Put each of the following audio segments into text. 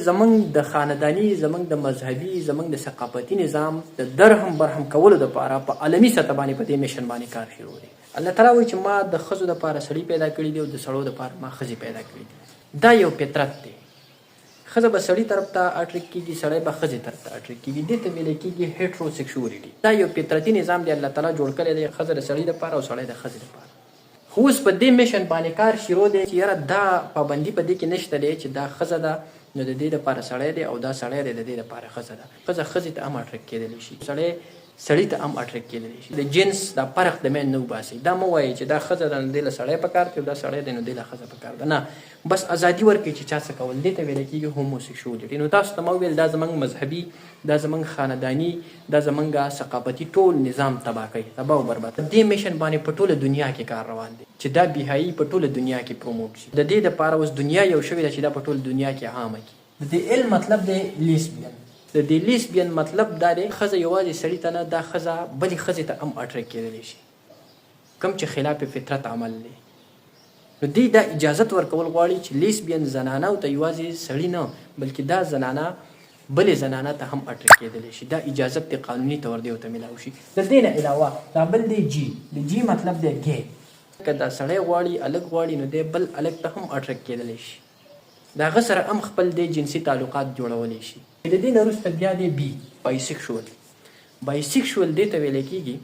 زمونږ د خانداني، زمونږ د مذهبي، زمونږ د ثقافتي نظام د درهم برهم کولو دپاره په عالمي سطح باندې په دې میشن باندې کار شروع دی. الله تعالی وایي چې ما د ښځو دپاره سړي پیدا کړي دي او د سړو دپاره ما ښځې پیدا کړي دي. دا یو فطرت دی. ښځه به سړي طرف ته اټریک کېږي، سړی به ښځې طرف ته اټریک کېږي. دې ته ویلی کېږي هیټروسیکشوالټي. دا یو فطرتي نظام دی الله تعالی جوړ کړی دی، ښځه د سړي دپاره او سړی د ښځې دپاره. خو اوس په دې میشن باندې کار شروع دی چې یاره دا پابندي په دې کې نشته دی چې دا ښځه ده نو د دې دپاره سړی دی او دا سړی دی د دې دپاره ښځه ده. ښځه ښځې ته هم اټریک کېدلی شي، سړی سړي ته هم اټریک کېدلی شي. د جنس دا فرق د مین نه وباسئ. دا مه وایئ چې دا ښځه ده نو دې له سړی پکار دی او دا سړی دی نو دې له ښځه پکار ده. نه، بس ازادي ورکړئ چې چا څه کول. دې ته ویلی کېږي هوموسیکشوالټي. نو تاسو ته ما وویل دا زموږ مذهبي، دا زموږ خانداني، دا زموږ ثقافتي ټول نظام تباه کوي، تباه او برباد. دې میشن باندې په ټوله دنیا کې کار روان دی چې دا بهایي په ټوله دنیا کې پروموټ شي. د دې دپاره اوس دنیا یو شوې ده چې دا په ټوله دنیا کې عامه کړي. د دې علم مطلب دی لیسبین. د دې لیسبین مطلب دا دی ښځه یوازې سړي ته نه، دا ښځه بلې ښځې ته هم اټریک کېدلی شي، کوم چې خلاف فطرت عمل دی. نو دې دا اجازت ورکول غواړي چې لیسبین زنانه ته یوازې سړي نه بلکې دا زنانه بلې زنانه ته هم اټریک کېدلی شي. دا اجازت دی قانوني طور دی ورته میلاو شي. د دې نه علاوه دا بل دی جی. د جی مطلب دی ګی. که دا سړی غواړي الګ غواړي نو دی بل الګ ته هم اټریک کېدلی شي. د هغه سره هم خپل دی جنسي تعلقات جوړولی شي. د دې نه وروسته بیا دی بي، بایسیکشوال. بایسیکشوال دې ته ویلی کېږي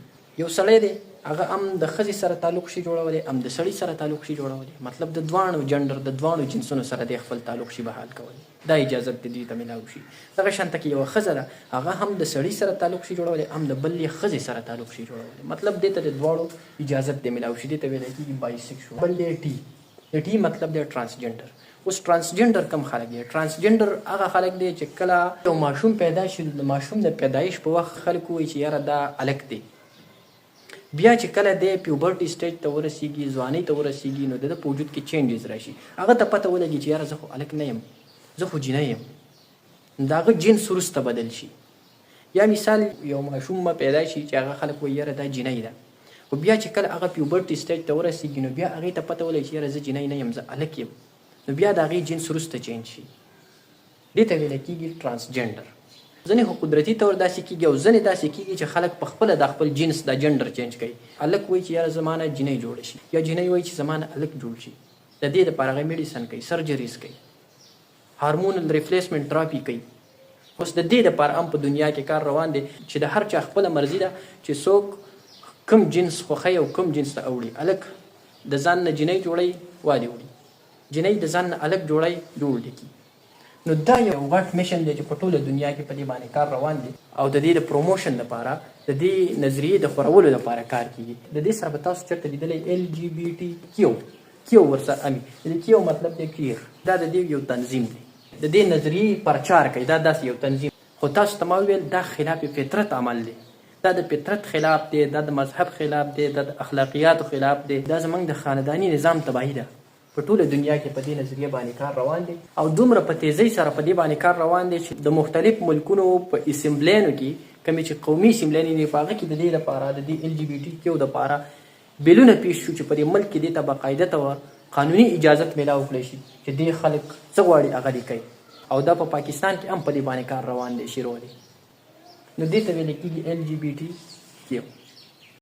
یو سړی دی هغه هم د ښځې سره تعلق شي جوړولی، هم د سړي سره تعلق شي جوړولی. مطلب د دواړو جنډر، د دواړو جنسونو سره دی خپل تعلق شي بحال کولی. دا اجازت د دوی ته میلاو شي. دغه شانته کې یوه ښځه ده هغه هم د سړي سره تعلق شي جوړولی، هم د بلې ښځې سره تعلق شي جوړولی. مطلب دې ته د دواړو اجازت دی میلاو شي. دې ته ویلی کېږي بایسیکشوال. بل دی ټي. د ټي مطلب دی ټرانسجنډر. اوس ټرانسجنډر کم خلک دی؟ ټرانسجنډر هغه خلک دی چې کله یو ماشوم پیدا شي د ماشوم د پیدایش په وخت خلک وایي چې یاره دا هلک دی. بیا چې کله دی پیوبرټي سټیج ته ورسېږي، ځوانۍ ته ورسېږي، نو د ده په وجود کې چینجز راشي. هغه ته پته ولګي چې یاره زه خو هلک نه یم، زه خو جینۍ یم. د هغه جنس وروسته بدل شي. یا مثال یو ماشوم پیدا شي چې هغه خلک وایي یاره دا جینۍ ده، خو بیا چې کله هغه پیوبرټي سټیج ته ورسېږي نو بیا هغې ته پته ولګي چې یاره زه جینۍ نه یم، زه هلک یم. نو بیا د هغې جنس وروسته چینج شي. دې ته ویلی کېږي ټرانسجنډر. ځینې خو قدرتي طور داسې کېږي او ځینې داسې کېږي چې خلک په خپله د خپل جنس د جنډر چینج کوي. هلک وایي چې یاره زما نه جینۍ جوړه شي، یا جینۍ وایي چې زما نه هلک جوړ شي. د دې دپاره هغه میډیسن کوي، سرجریز کوي، هارمونل ریپلیسمنټ تراپي کوي. اوس د دې دپاره هم په دنیا کې کار روان دی چې د هر چا خپله مرضي ده چې څوک کوم جنس خوښوي او کوم جنس ته اوړي. هلک د ځان نه جینۍ جوړوي، واده وړي. جینۍ د ځان نه هلک جوړوي، جوړ لیکي. نو دا یو غټ میشن دی چې په ټوله دنیا کې په دې باندې کار روان دی او د دې د پروموشن لپاره، د دې نظریې د خورولو لپاره کار کېږي. د دې سره به تاسو چېرته لیدلی LGBT کیو ورسره امي. د کیو مطلب دی کیر. دا د دې یو تنظیم دی، د دې نظریې پرچار کوي. دا داسې یو تنظیم. خو تاسو ته ما وویل دا خلاف فطرت عمل دی. دا د فطرت خلاف دی، دا د مذهب خلاف دی، دا د اخلاقیاتو خلاف دی. دا زموږ د خانداني نظام تباهي ده. په ټوله دنیا کې په دې نظریه باندې کار روان دی او دومره په تیزۍ سره په دې باندې کار روان دی چې د مختلف ملکونو په اسمبلیانو کې کومې چې قومي اسمبلیانې دي په هغه کې د دې لپاره د دې LGBT دپاره بیلونه پیش شو چې په دې ملک کې دې ته باقاعده ته قانوني اجازت میلاو کړی شي چې دې خلک څه غواړي هغه دې کوي. او دا په پاکستان کې هم په دې باندې کار روان دی شروع دی. نو دې ته ویل کېږي LGBT.